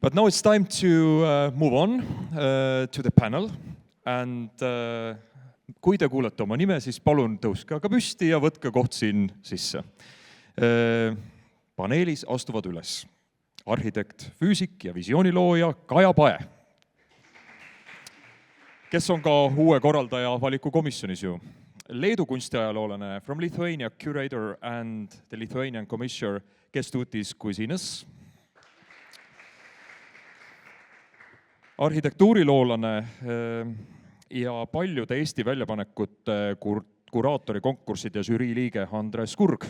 But now it's time to move on to the panel and kui te kuulete oma nime, siis palun tõuske aga püsti ja võtke koht siin sisse. Paneelis astuvad üles arhitekt, füüsik ja visioonilooja Kaja, kes on ka uue korraldaja valikukomisjonis ju. Leedu kunstiajaloolane from Lithuania, curator and the Lithuanian commissioner Kęstutis Kuizinas. Arhitektuuriloolane ja paljude Eesti väljapanekute kuraatori konkursid ja žürii liige Kurg.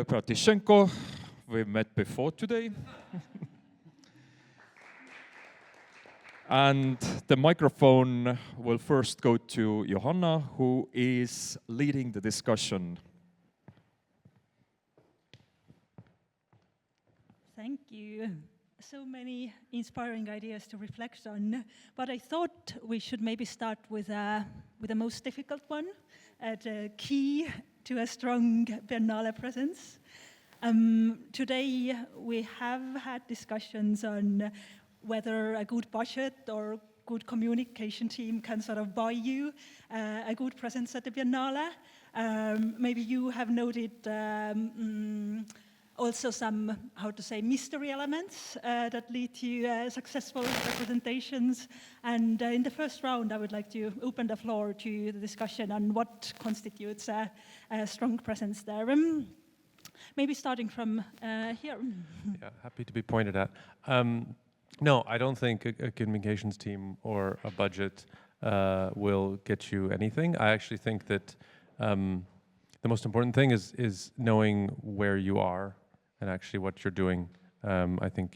Bratishenko, we met before today. And the microphone will first go to Johanna, who is leading the discussion. Thank you. So many inspiring ideas to reflect on, but I thought we should maybe start with the most difficult one, the key to a strong biennale presence. Today we have had discussions on whether a good budget or good communication team can sort of buy you a good presence at the biennale. Maybe you have noted also some, mystery elements that lead to successful representations. And in the first round, I would like to open the floor to the discussion on what constitutes a strong presence there. Maybe starting from here. Yeah, happy to be pointed at. No, I don't think a communications team or a budget will get you anything. I actually think that the most important thing is knowing where you are and actually what you're doing. I think,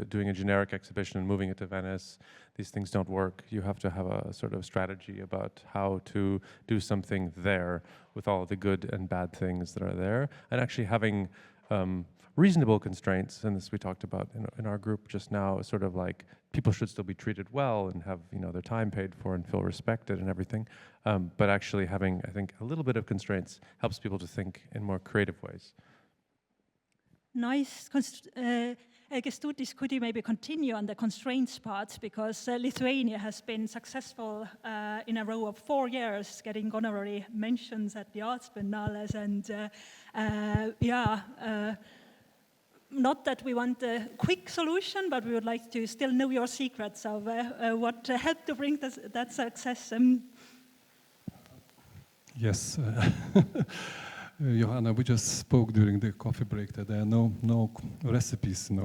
doing a generic exhibition and moving it to Venice, these things don't work. You have to have a sort of strategy about how to do something there with all the good and bad things that are there, and actually having reasonable constraints. And this we talked about in our group just now, sort of like people should still be treated well and have their time paid for and feel respected and everything. But actually having, I think, a little bit of constraints helps people to think in more creative ways. Nice. Kęstutis, could you maybe continue on the constraints part, because Lithuania has been successful in a row of 4 years getting honorary mentions at the arts biennales, and not that we want a quick solution, but we would like to still know your secrets of what helped to bring that success. Yes. Johanna, we just spoke during the coffee break that there are no recipes, and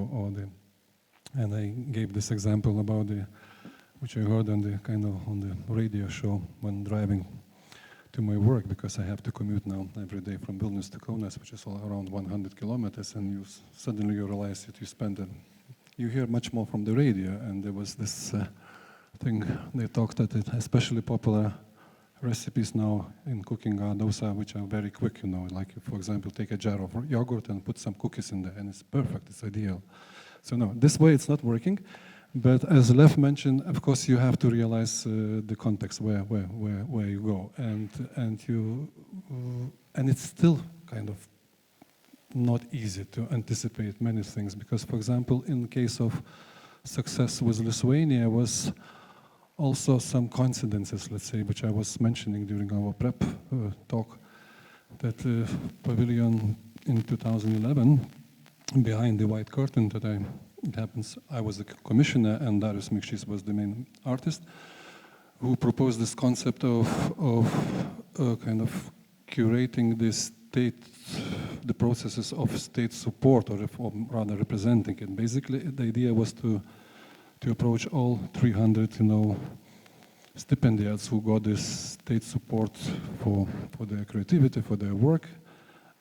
I gave this example about which I heard on the radio show when driving to my work, because I have to commute now every day from Vilnius to Kaunas, which is all around 100 kilometers, and suddenly you realize that you hear much more from the radio, and there was this thing they talked that it especially popular recipes now in cooking are those which are very quick, like for example, take a jar of yogurt and put some cookies in there, and it's perfect, it's ideal. So no, this way it's not working. But as Lev mentioned, of course, you have to realize the context where you go, and it's still kind of not easy to anticipate many things, because, for example, in case of success with Lithuania was also some coincidences, let's say, which I was mentioning during our prep talk, that pavilion in 2011, behind the white curtain it happens, I was the commissioner and Darius Mikšys was the main artist, who proposed this concept of kind of curating the processes of state support, or rather representing it. Basically, the idea was to approach all 300, stipendiates who got this state support for their creativity, for their work,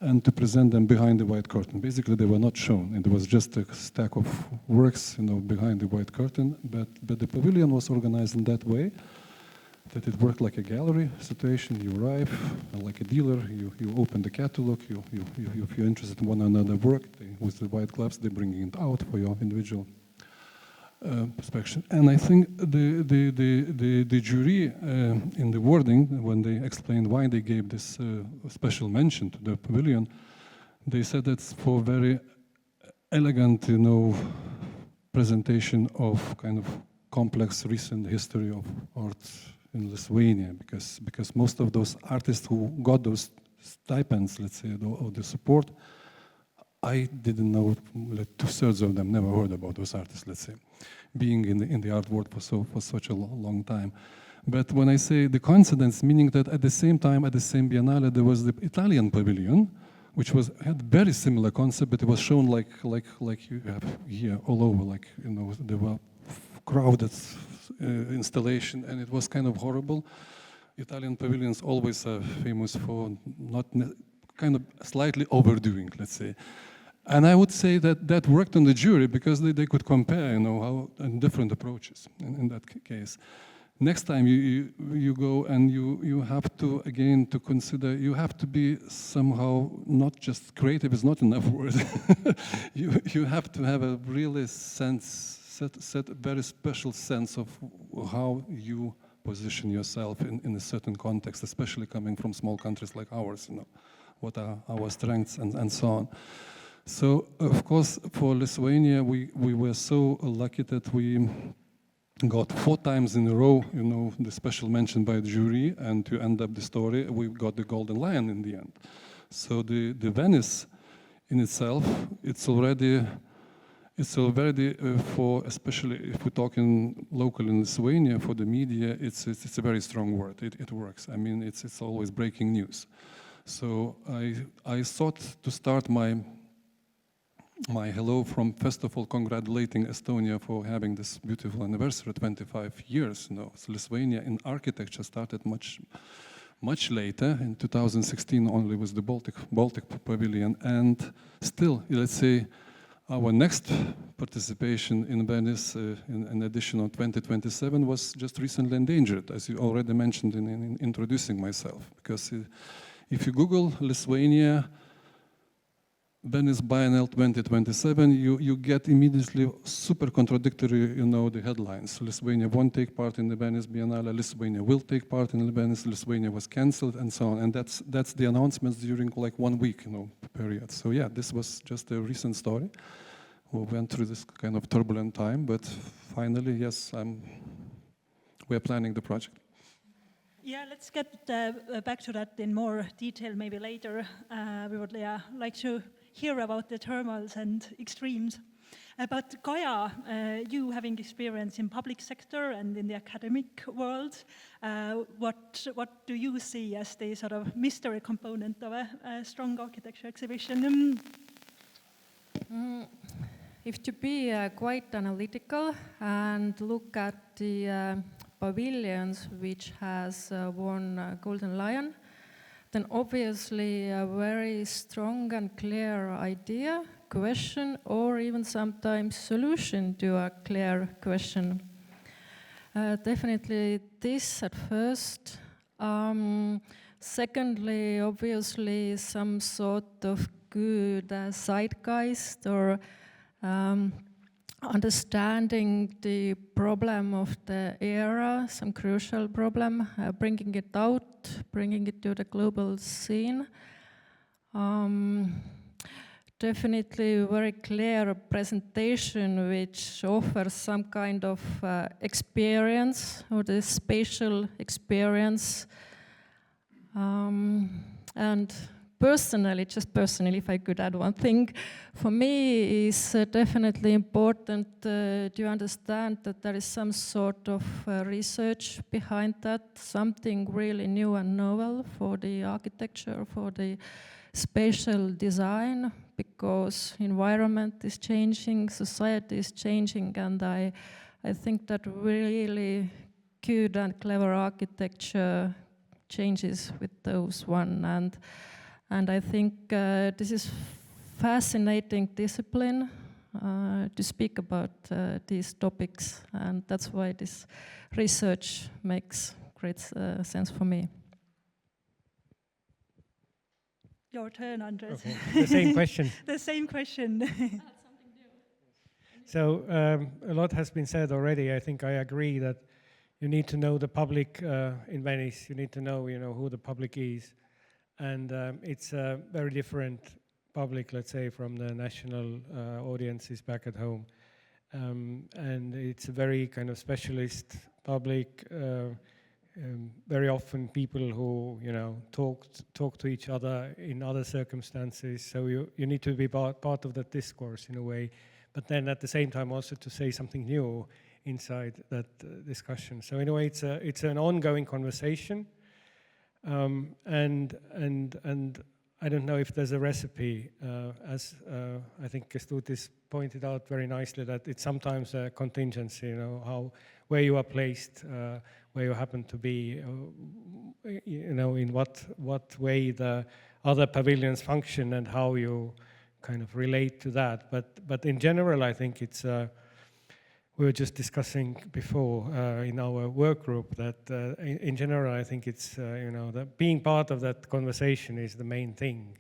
and to present them behind the white curtain. Basically, they were not shown, and it was just a stack of works, behind the white curtain. But the pavilion was organized in that way that it worked like a gallery situation. You arrive, like a dealer, you open the catalog, if you're interested in one another work, with the white gloves, they bring it out for your individual perspective. And I think the jury in the wording, when they explained why they gave this special mention to the pavilion, they said it's for very elegant, presentation of kind of complex recent history of art in Lithuania, because most of those artists who got those stipends, let's say, or the support, I didn't know, like 2/3 of them never heard about those artists, let's say, being in the art world for such a long time. But when I say the coincidence, meaning that at the same time, at the same Biennale, there was the Italian pavilion, which had very similar concept, but it was shown like you have here all over, like, there were crowded installation, and it was kind of horrible. Italian pavilions always are famous for kind of slightly overdoing, let's say. And I would say that worked on the jury because they could compare, how different approaches in that case. Next time you go and you have to, again, to consider, you have to be somehow not just creative, is not enough word. you have to have a really set a very special sense of how you position yourself in a certain context, especially coming from small countries like ours, what are our strengths and so on. So, of course, for Lithuania, we were so lucky that we got 4 times in a row, the special mention by the jury, and to end up the story, we got the Golden Lion in the end. So the Venice in itself, it's already for, especially if we're talking local in Lithuania, for the media, it's a very strong word. It works. I mean, it's always breaking news. So I thought to start my hello from, first of all, congratulating Estonia for having this beautiful anniversary, 25 years. So Lithuania in architecture started much later. In 2016 only was the Baltic Pavilion, and still, let's say, our next participation in Venice, in addition of 2027, was just recently endangered, as you already mentioned in introducing myself. Because if you Google Lithuania Venice Biennale 2027, you get immediately super contradictory, the headlines. Lithuania won't take part in the Venice Biennale, Lithuania will take part in the Venice, Lithuania was cancelled, and so on. And that's the announcements during like 1 week, period. So yeah, this was just a recent story. We went through this kind of turbulent time, but finally, yes, we're planning the project. Yeah, let's get back to that in more detail maybe later. We would like to hear about the turmoils and extremes. But Kaja, you having experience in public sector and in the academic world, what do you see as the sort of mystery component of a strong architecture exhibition? If to be quite analytical and look at the pavilions which has won Golden Lion, then obviously a very strong and clear idea, question, or even sometimes solution to a clear question. Definitely this at first. Secondly, obviously some sort of good zeitgeist or understanding the problem of the era, some crucial problem, bringing it out, bringing it to the global scene. Definitely very clear presentation which offers some kind of experience or the spatial experience. And personally, if I could add one thing, for me is definitely important to understand that there is some sort of research behind that, something really new and novel for the architecture, for the spatial design, because environment is changing, society is changing, and I think that really good and clever architecture changes with those one. And I think this is fascinating discipline to speak about these topics, and that's why this research makes great sense for me. Your turn, Andres. Okay. The same question. The same question. So a lot has been said already. I think I agree that you need to know the public in Venice. You need to know, who the public is. And it's a very different public, let's say, from the national audiences back at home. And it's a very kind of specialist public, very often people who, you know, talk to each other in other circumstances. So you need to be part of that discourse in a way, but then at the same time also to say something new inside that discussion. So in a way, it's an ongoing conversation, and I don't know if there's a recipe, as I think Kęstutis pointed out very nicely, that it's sometimes a contingency, you know, where you are placed, where you happen to be, you know, in what way the other pavilions function and how you kind of relate to that. But in general, I think it's, we were just discussing before in our work group that in general, I think it's, you know, that being part of that conversation is the main thing.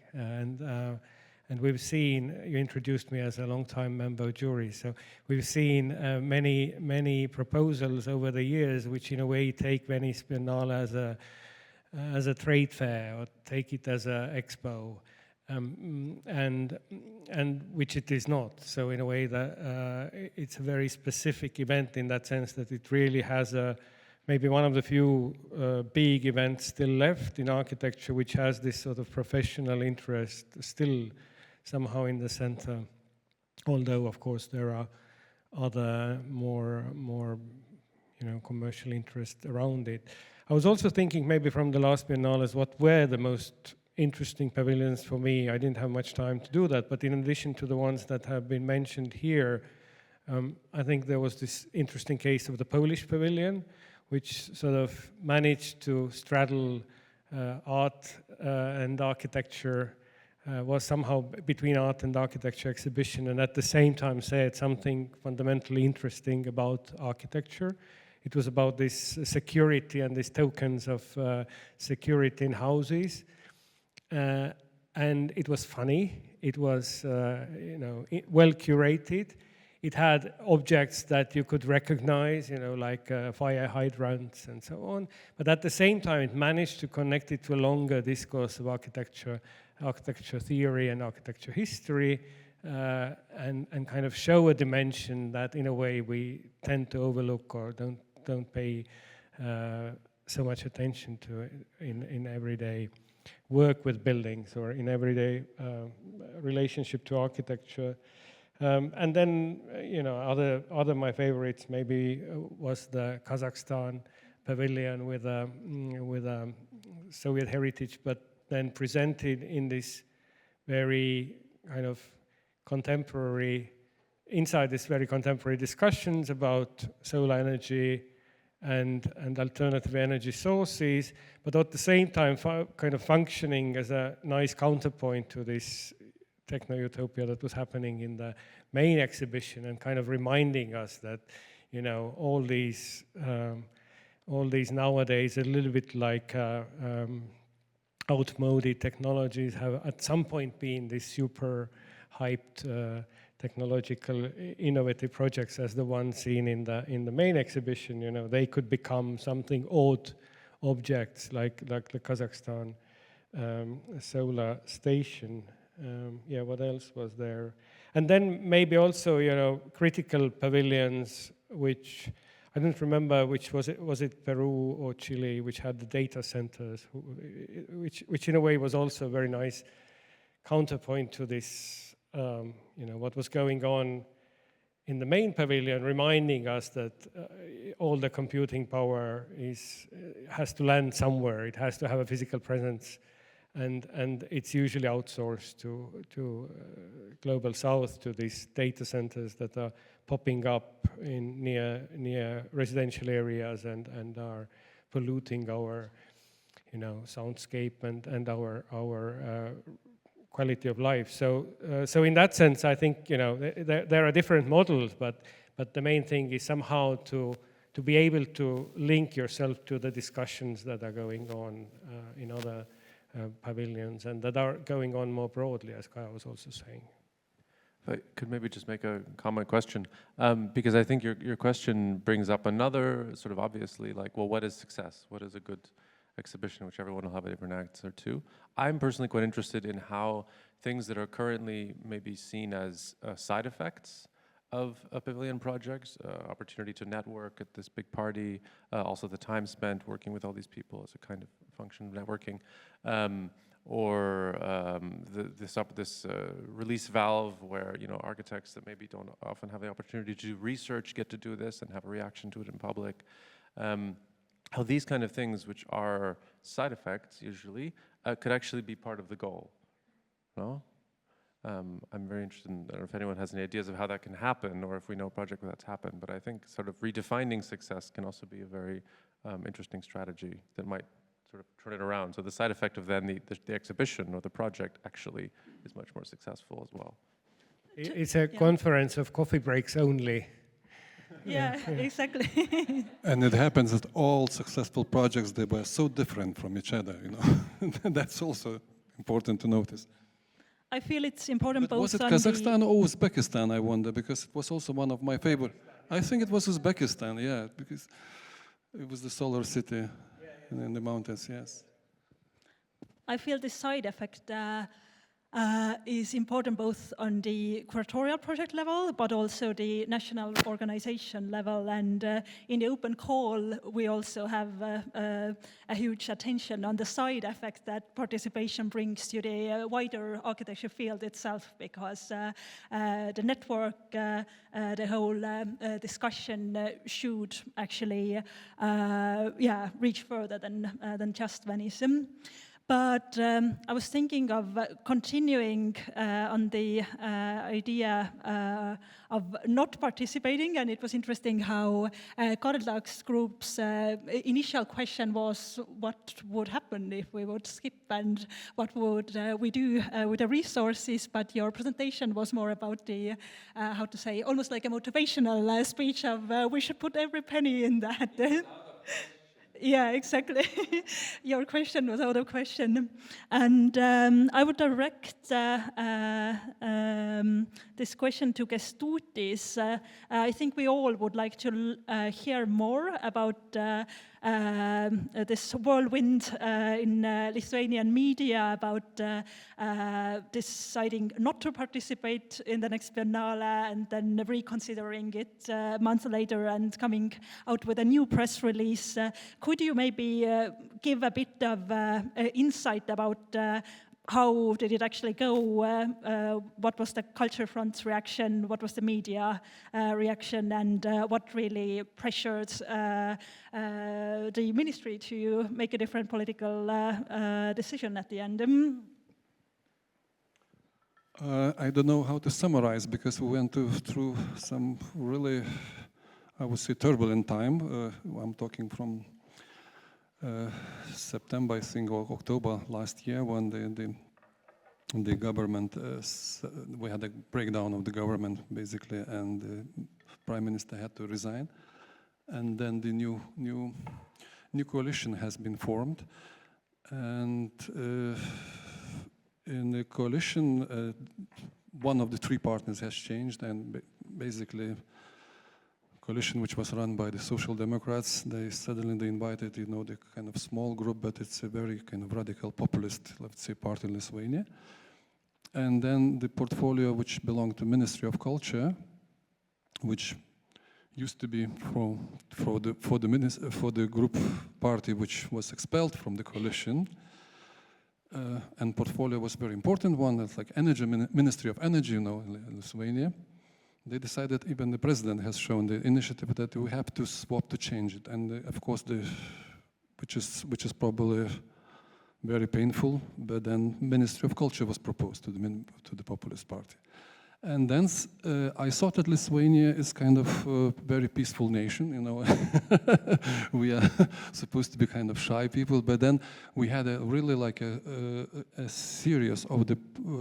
And we've seen, you introduced me as a long-time member of jury, so we've seen many proposals over the years which in a way take Venice Biennale as a trade fair or take it as an expo. And which it is not. So in a way that it's a very specific event in that sense that it really has maybe one of the few big events still left in architecture which has this sort of professional interest still somehow in the center. Although of course there are other more you know, commercial interest around it. I was also thinking maybe from the last Biennales what were the most interesting pavilions for me. I didn't have much time to do that, but in addition to the ones that have been mentioned here, I think there was this interesting case of the Polish pavilion, which sort of managed to straddle art and architecture, was somehow between art and architecture exhibition, and at the same time said something fundamentally interesting about architecture. It was about this security and these tokens of security in houses. And it was funny, it was you know, well curated. It had objects that you could recognize, you know, like fire hydrants and so on. But at the same time, it managed to connect it to a longer discourse of architecture theory and architecture history, and kind of show a dimension that in a way we tend to overlook or don't pay so much attention to in everyday work with buildings or in everyday relationship to architecture. And then, you know, other my favorites maybe was the Kazakhstan pavilion with a Soviet heritage, but then presented in this very kind of contemporary, inside this very contemporary discussions about solar energy and alternative energy sources, but at the same time kind of functioning as a nice counterpoint to this techno-utopia that was happening in the main exhibition, and kind of reminding us that, you know, all these nowadays a little bit like outmoded technologies have at some point been these super hyped technological innovative projects as the one seen in the main exhibition. You know, they could become something odd objects like the Kazakhstan solar station. Yeah, what else was there? And then maybe also, you know, critical pavilions, which I don't remember which was it Peru or Chile, which had the data centers, which in a way was also a very nice counterpoint to this, you know, what was going on in the main pavilion, reminding us that all the computing power has to land somewhere. It has to have a physical presence, and it's usually outsourced to global south, to these data centers that are popping up in near residential areas and are polluting our, you know, soundscape and our quality of life. So in that sense, I think, you know, there are different models, but the main thing is somehow to be able to link yourself to the discussions that are going on in other pavilions and that are going on more broadly, as Kaja was also saying. If I could maybe just make a comment question, because I think your question brings up another sort of obviously, like, well, what is success? What is a good exhibition, which everyone will have a different answer to. I'm personally quite interested in how things that are currently maybe seen as side effects of pavilion projects, opportunity to network at this big party, also the time spent working with all these people as a kind of function of networking, or this release valve where architects that maybe don't often have the opportunity to do research get to do this and have a reaction to it in public. How these kind of things, which are side effects usually, could actually be part of the goal. No? I'm very interested in, I don't know if anyone has any ideas of how that can happen, or if we know a project where that's happened, but I think sort of redefining success can also be a very interesting strategy that might sort of turn it around. So the side effect of then the exhibition or the project actually is much more successful as well. It's a conference of coffee breaks only. Yeah, exactly. And it happens that all successful projects, they were so different from each other, That's also important to notice. I feel it's important But both was it on Kazakhstan or Uzbekistan, I wonder, because it was also one of my favorite. I think it was Uzbekistan, yeah, because it was the solar city in the mountains, yes. I feel the side effect is important both on the curatorial project level, but also the national organization level. And in the open call, we also have a huge attention on the side effect that participation brings to the wider architecture field itself, because the network, the whole discussion should actually reach further than just Venice. But I was thinking of continuing on the idea of not participating, and it was interesting how Karlak's group's initial question was what would happen if we would skip and what would we do with the resources, but your presentation was more about the, how to say, almost like a motivational speech of we should put every penny in that. Yeah, exactly. Your question was out of question. And I would direct this question to Kęstutis. I think we all would like to hear more about this whirlwind in Lithuanian media about deciding not to participate in the next biennale and then reconsidering it a month later and coming out with a new press release. Could you maybe give a bit of insight about how did it actually go? What was the Culture Front's reaction? What was the media reaction? And what really pressured the ministry to make a different political decision at the end? I don't know how to summarize, because we went through some really, I would say, turbulent time. I'm talking from September, I think, or October last year, when the government, we had a breakdown of the government, basically, and the prime minister had to resign. And then the new coalition has been formed. And in the coalition, one of the three partners has changed, and basically, coalition which was run by the Social Democrats, they invited, the kind of small group, but it's a very kind of radical populist, let's say, party in Lithuania. And then the portfolio which belonged to Ministry of Culture, which used to be for the group party which was expelled from the coalition, and portfolio was a very important one. It's like energy, Ministry of Energy, in Lithuania. They decided, even the president has shown the initiative, that we have to swap to change it, and of course, which is probably very painful. But then Ministry of Culture was proposed to the Populist Party, and then I thought that Lithuania is kind of a very peaceful nation. We are supposed to be kind of shy people, but then we had a really like a series of the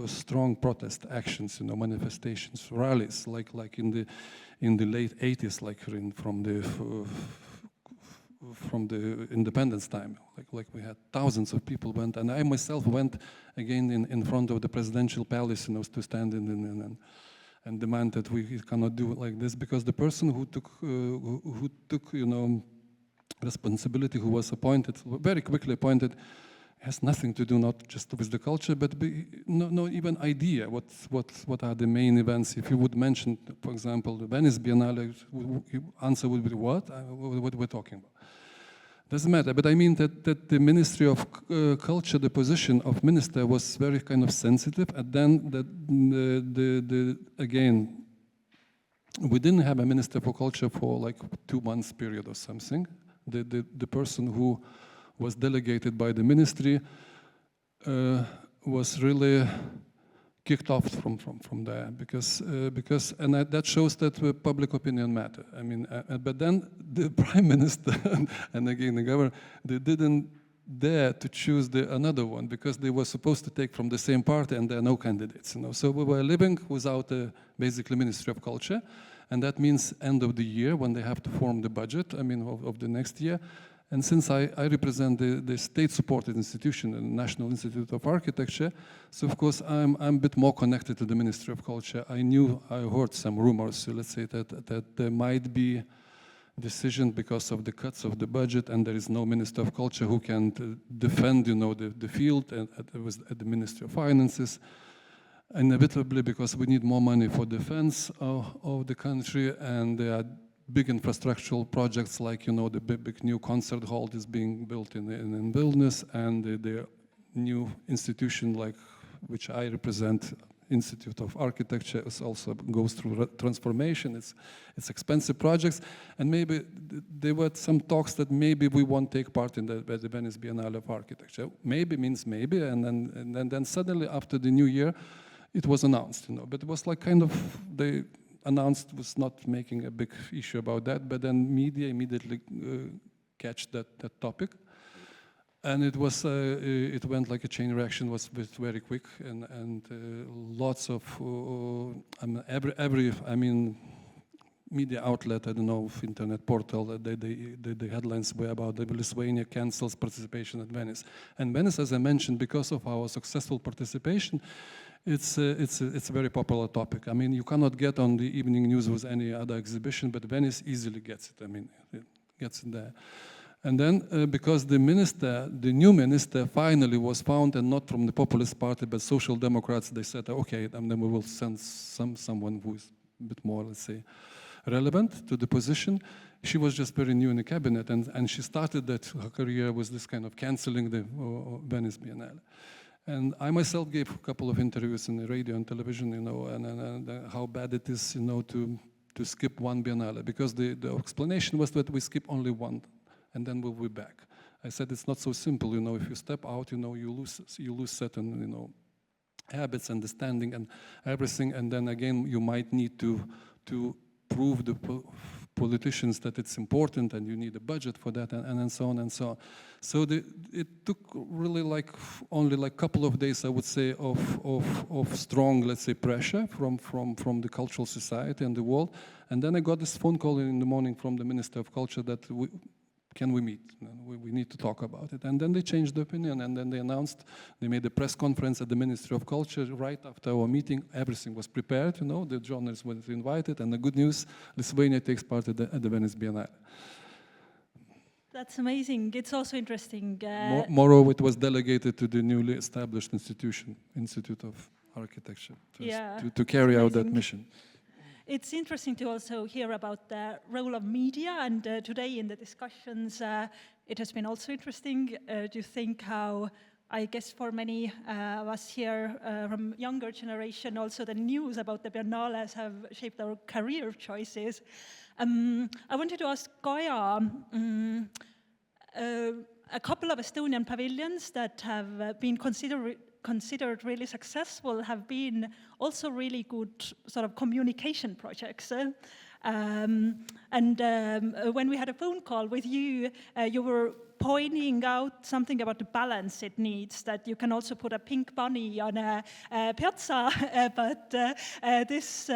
strong protest actions, manifestations, rallies, like in the late 80s, like from the independence time, like we had thousands of people went, and I myself went again in front of the presidential palace, to stand and demand that we cannot do it like this, because the person who took responsibility, who was appointed, very quickly appointed, has nothing to do not just with the culture, but no even idea what are the main events. If you would mention, for example, the Venice Biennale, answer would be what we're talking about. Doesn't matter, but I mean that the Ministry of Culture, the position of minister was very kind of sensitive, and then again, we didn't have a minister for culture for like 2 months period or something. The person who was delegated by the ministry was really kicked off from there because that shows that public opinion matter. I mean, but then the prime minister and again the governor, they didn't dare to choose another one because they were supposed to take from the same party and there are no candidates. So we were living without basically Ministry of Culture, and that means end of the year when they have to form the budget. I mean of the next year. And since I represent the state-supported institution, the National Institute of Architecture, so of course I'm a bit more connected to the Ministry of Culture. I heard some rumors, so let's say that there might be decision because of the cuts of the budget, and there is no Minister of Culture who can defend, the field, and at the Ministry of Finances. Inevitably, because we need more money for defense of the country, and there are big infrastructural projects like, the big new concert hall is being built in Vilnius, and the new institution like which I represent, Institute of Architecture, also goes through transformation. It's expensive projects, and maybe there were some talks that maybe we won't take part in the Venice Biennale of Architecture. Maybe means maybe, and then suddenly after the new year, it was announced, but it was like kind of they announced, was not making a big issue about that, but then media immediately catch that topic, and it went like a chain reaction, was very quick, and lots of every media outlet, I don't know, internet portal, the headlines were about the Lithuania cancels participation at Venice, and Venice, as I mentioned, because of our successful participation, it's a very popular topic. I mean, you cannot get on the evening news with any other exhibition, but Venice easily gets it. I mean, it gets in there. And then because the new minister finally was found, and not from the Populist Party, but Social Democrats, they said, okay, and then we will send someone who is a bit more, let's say, relevant to the position. She was just very new in the cabinet, and she started her career with this kind of canceling the Venice Biennale. And I myself gave a couple of interviews in the radio and television, and how bad it is, to skip one Biennale, because the explanation was that we skip only one, and then we'll be back. I said it's not so simple, if you step out, you lose certain, habits, understanding, and everything, and then again you might need to prove the politicians that it's important, and you need a budget for that, and so on and so on. So it took really only a couple of days, I would say, of strong, let's say, pressure from the cultural society and the world. And then I got this phone call in the morning from the Minister of Culture that can we meet? We need to talk about it. And then they changed the opinion, and then they made a press conference at the Ministry of Culture right after our meeting. Everything was prepared, the journalists were invited, and the good news, Lithuania takes part at the Venice Biennale. That's amazing. It's also interesting. Moreover, it was delegated to the newly established institution, Institute of Architecture, to carry out that mission. It's interesting to also hear about the role of media, and today in the discussions, it has been also interesting to think how, I guess for many of us here from younger generation, also the news about the Biennales have shaped our career choices. I wanted to ask Kaja, a couple of Estonian pavilions that have been considered really successful have been also really good sort of communication projects. And when we had a phone call with you, you were pointing out something about the balance it needs, that you can also put a pink bunny on a piazza, but this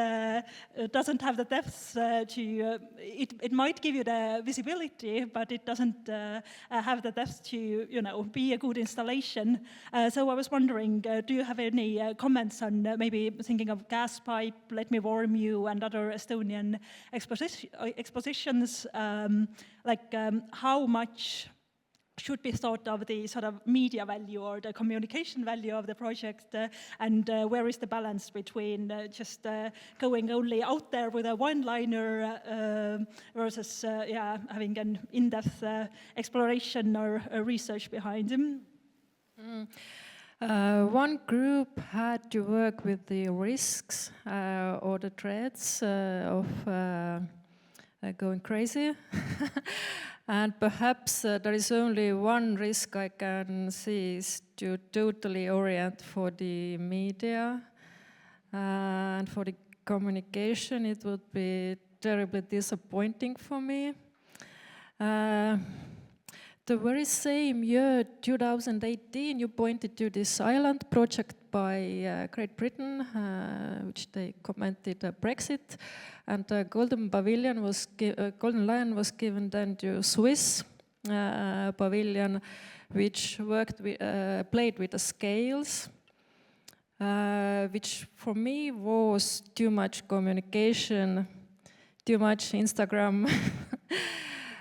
doesn't have the depth it might give you the visibility, but it doesn't have the depth to, be a good installation. So I was wondering, do you have any comments on maybe thinking of Gas Pipe, Let Me Warm You, and other Estonian expositions, how much should be thought of the sort of media value or the communication value of the project, and where is the balance between just going only out there with a one-liner versus having an in-depth exploration or research behind them? One group had to work with the risks or the threats of going crazy. And perhaps there is only one risk I can see, is to totally orient for the media and for the communication. It would be terribly disappointing for me. The very same year, 2018, you pointed to this island project by Great Britain, which they commented Brexit, and Golden Lion was given then to Swiss pavilion, which played with the scales, which for me was too much communication, too much Instagram.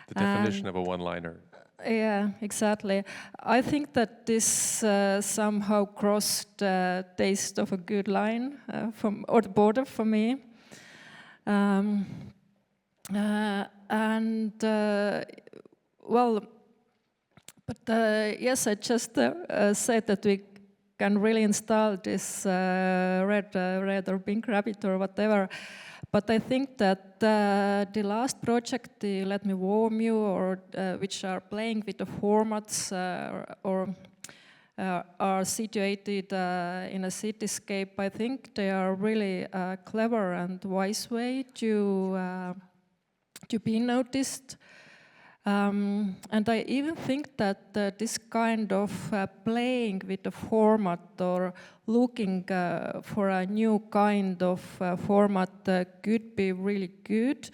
The definition of a one-liner. Yeah, exactly. I think that this somehow crossed the taste of a good line or the border for me. Yes, I just said that we can really install this red or pink rabbit or whatever. But I think that the last project, the Let Me Warm You, or which are playing with the formats or are situated in a cityscape, I think they are really a clever and wise way to be noticed. And I even think that this kind of playing with the format or looking for a new kind of format could be really good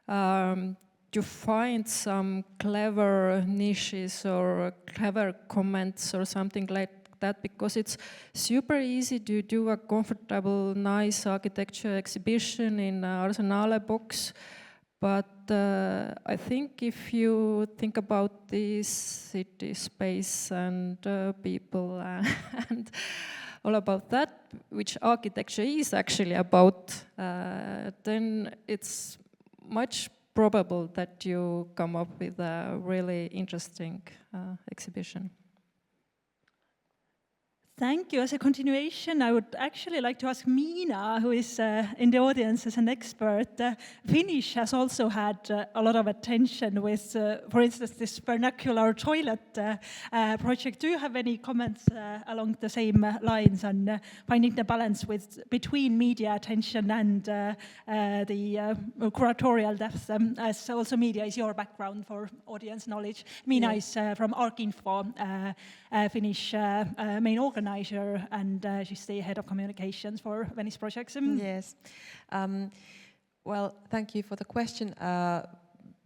to find some clever niches or clever comments or something like that, because it's super easy to do a comfortable, nice architecture exhibition in Arsenale box. But I think if you think about this city space and people and all about that, which architecture is actually about, then it's much probable that you come up with a really interesting exhibition. Thank you. As a continuation, I would actually like to ask Miina, who is in the audience as an expert. Finnish has also had a lot of attention with, for instance, this vernacular toilet project. Do you have any comments along the same lines on finding the balance between media attention and the curatorial depth, as also media is your background for audience knowledge? Miina is from ArkInfo, Finnish main organizer, and she's the head of communications for Venice projects. Yes. Well, thank you for the question.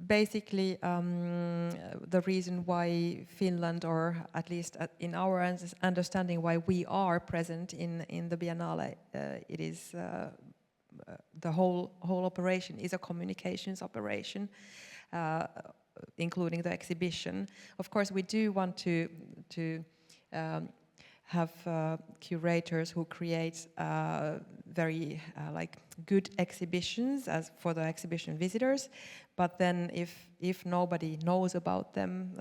Basically, the reason why Finland, or at least in our understanding why we are present in the Biennale, it is the whole operation is a communications operation, including the exhibition. Of course, we do want to have curators who create very good exhibitions as for the exhibition visitors, but then if nobody knows about them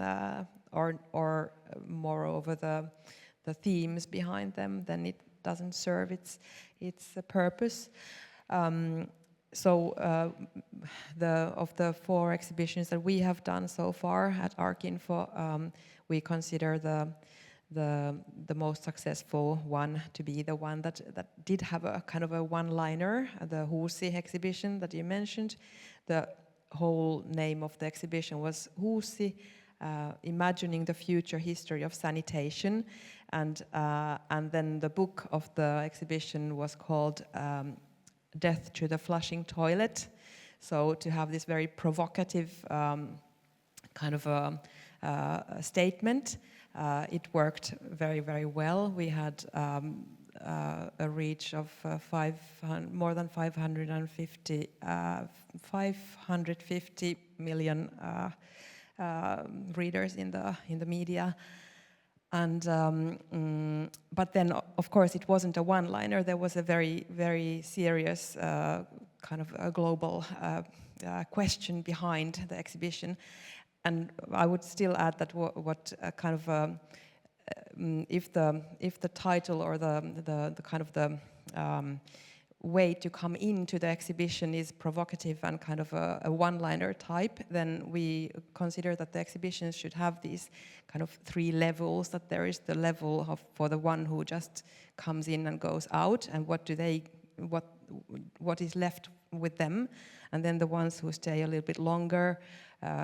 or moreover the themes behind them, then it doesn't serve its purpose. So of the 4 exhibitions that we have done so far at ArkInfo, we consider the most successful one to be the one that did have a kind of a one-liner, the Huusi exhibition that you mentioned. The whole name of the exhibition was Huusi, imagining the future history of sanitation. And then the book of the exhibition was called Death to the Flushing Toilet. So to have this very provocative kind of a statement, it worked very, very well. We had a reach of more than 550 million readers in the media. And but then, of course, it wasn't a one-liner. There was a very, very serious kind of a global question behind the exhibition. And I would still add that what kind of if the title or the kind of the way to come into the exhibition is provocative and kind of a one-liner type, then we consider that the exhibitions should have these kind of 3 levels. That there is the level of for the one who just comes in and goes out, and what is left with them, and then the ones who stay a little bit longer,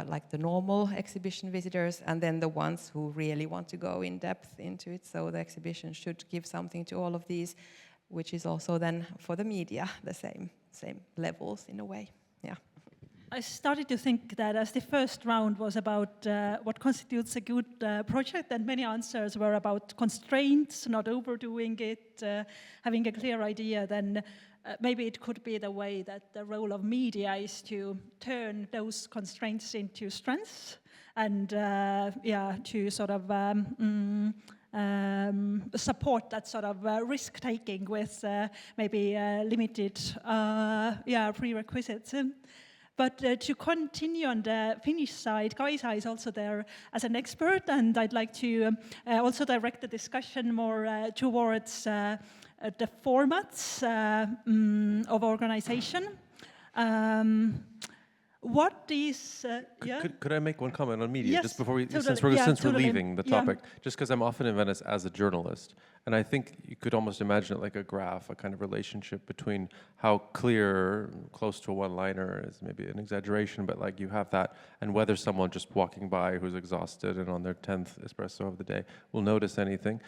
like the normal exhibition visitors, and then the ones who really want to go in depth into it. So the exhibition should give something to all of these, which is also then for the media the same levels in a way. Yeah. I started to think that as the first round was about what constitutes a good project, and many answers were about constraints, not overdoing it, having a clear idea, then maybe it could be the way that the role of media is to turn those constraints into strengths and to sort of support that sort of risk-taking with maybe limited prerequisites. But to continue on the Finnish side, Kaja is also there as an expert, and I'd like to also direct the discussion more towards the formats of organization. What is... Could I make one comment on media, yes, just before we, totally, since we're totally. leaving the topic, just because I'm often in Venice as a journalist, and I think you could almost imagine it like a graph, a kind of relationship between how clear, close to a one-liner is maybe an exaggeration, but like you have that, and whether someone just walking by who's exhausted and on their 10th espresso of the day will notice anything.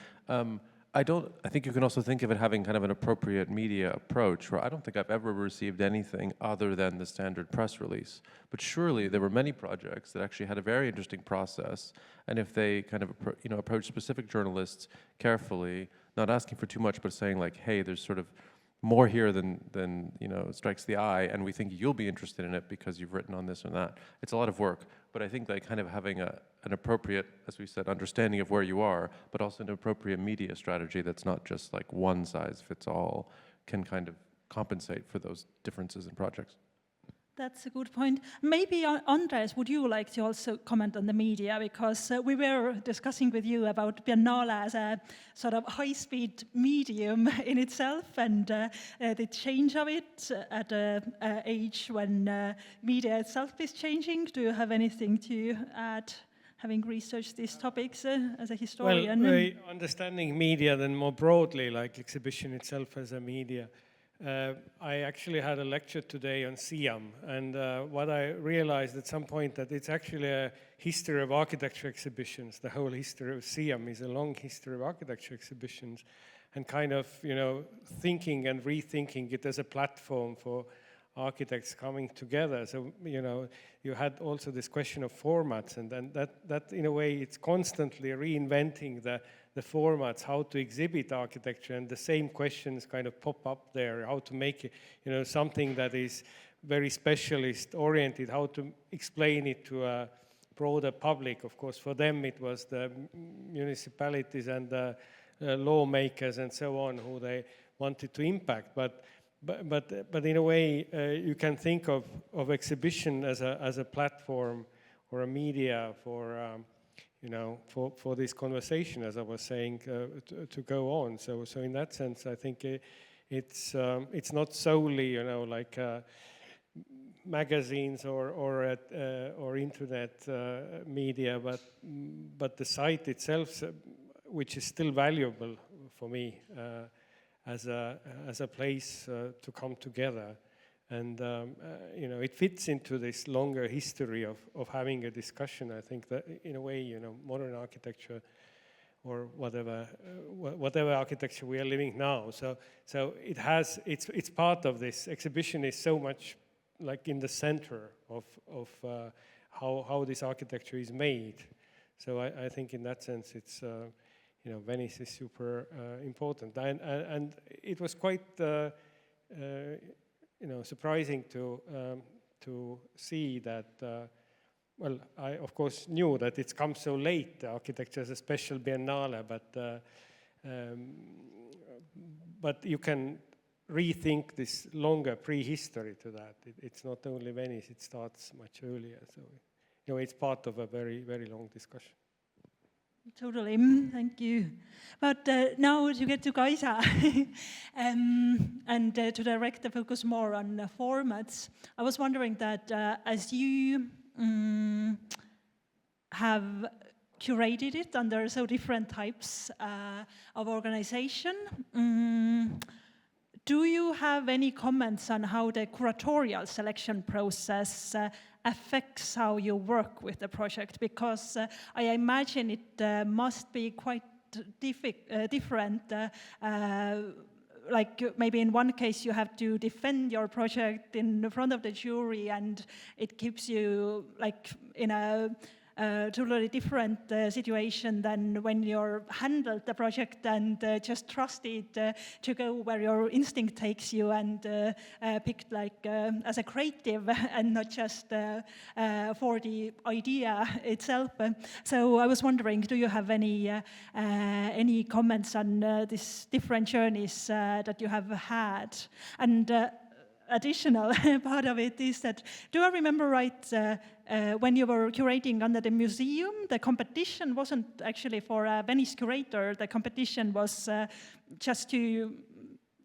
I think you can also think of it having kind of an appropriate media approach, where I don't think I've ever received anything other than the standard press release. But surely there were many projects that actually had a very interesting process, and if they kind of approach specific journalists carefully, not asking for too much, but saying like, hey, there's sort of more here than strikes the eye, and we think you'll be interested in it because you've written on this or that. It's a lot of work, but I think like kind of having an appropriate, as we said, understanding of where you are, but also an appropriate media strategy that's not just like one size fits all, can kind of compensate for those differences in projects. That's a good point. Maybe, Andres, would you like to also comment on the media? Because we were discussing with you about Biennale as a sort of high-speed medium in itself, and the change of it at an age when media itself is changing. Do you have anything to add, having researched these topics as a historian? Well, understanding media then more broadly, like exhibition itself as a media. I actually had a lecture today on Siam, and what I realized at some point that it's actually a history of architecture exhibitions. The whole history of Siam is a long history of architecture exhibitions, and kind of, thinking and rethinking it as a platform for architects coming together. So, you had also this question of formats, and then that in a way, it's constantly reinventing the formats, how to exhibit architecture, and the same questions kind of pop up there, how to make it, something that is very specialist oriented, how to explain it to a broader public. Of course, for them it was the municipalities and the lawmakers and so on who they wanted to impact, but in a way you can think of exhibition as a platform or a media for for this conversation, as I was saying, to go on. So in that sense, I think it's not solely like magazines or internet media, but the site itself, which is still valuable for me as a place to come together And it fits into this longer history of having a discussion. I think that in a way, modern architecture or whatever architecture we are living now. So it's part of this exhibition is so much like in the center of how this architecture is made. So I think in that sense it's Venice is super important, and it was quite surprising to see that. Well, I of course knew that it's come so late. The architecture is a special biennale, but you can rethink this longer prehistory to that. It's not only Venice; it starts much earlier. So, it's part of a very, very long discussion. Totally, thank you. But now to get to Kaja and to direct the focus more on formats, I was wondering that as you have curated it under so different types of organization, do you have any comments on how the curatorial selection process affects how you work with the project? Because I imagine it must be quite different. Like maybe in one case you have to defend your project in front of the jury, and it keeps you like in a totally different situation than when you're handled the project and just trusted to go where your instinct takes you and picked like as a creative and not just for the idea itself. So I was wondering, do you have any comments on these different journeys that you have had? And additional part of it is that, do I remember right, when you were curating under the museum, the competition wasn't actually for a Venice curator, the competition was just to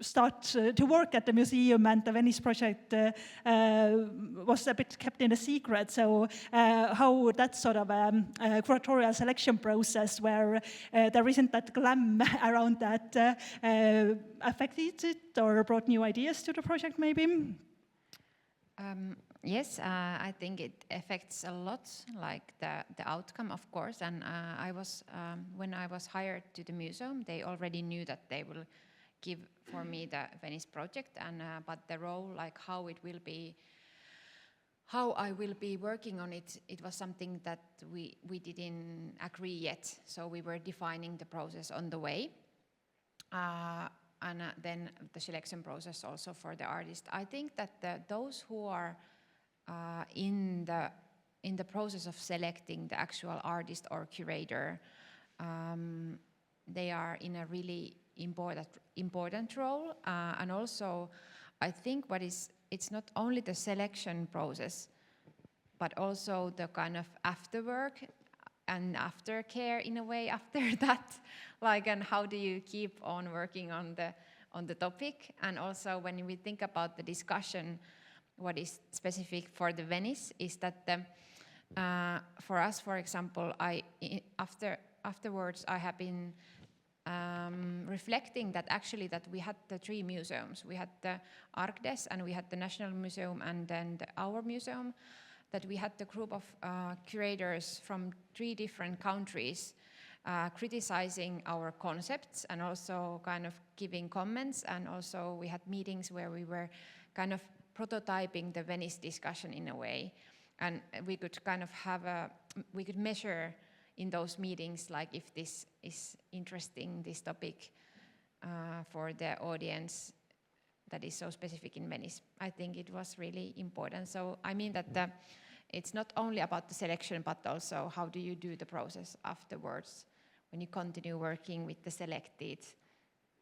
start to work at the museum, and the Venice project was a bit kept in a secret. So how that sort of curatorial selection process where there isn't that glam around that affected it or brought new ideas to the project maybe? Yes, I think it affects a lot, like the outcome, of course. And I was when I was hired to the museum, they already knew that they will give for me the Venice project, and but the role, like how I will be working on it, it was something that we didn't agree yet. So we were defining the process on the way. And then the selection process also for the artist. I think that those who are in the process of selecting the actual artist or curator, they are in a really important role. And also, I think it's not only the selection process, but also the kind of afterwork and aftercare in a way after that, like, and how do you keep on working on the topic? And also when we think about the discussion, what is specific for the Venice is that for us, for example, afterwards I have been reflecting that actually that we had the three museums. We had the Arkdes and we had the National Museum and then our museum, that we had the group of curators from 3 different countries criticizing our concepts and also kind of giving comments, and also we had meetings where we were kind of prototyping the Venice discussion in a way, and we could kind of we could measure in those meetings like if this is interesting, this topic for the audience that is so specific in Venice. I think it was really important. So I mean that it's not only about the selection, but also how do you do the process afterwards when you continue working with the selected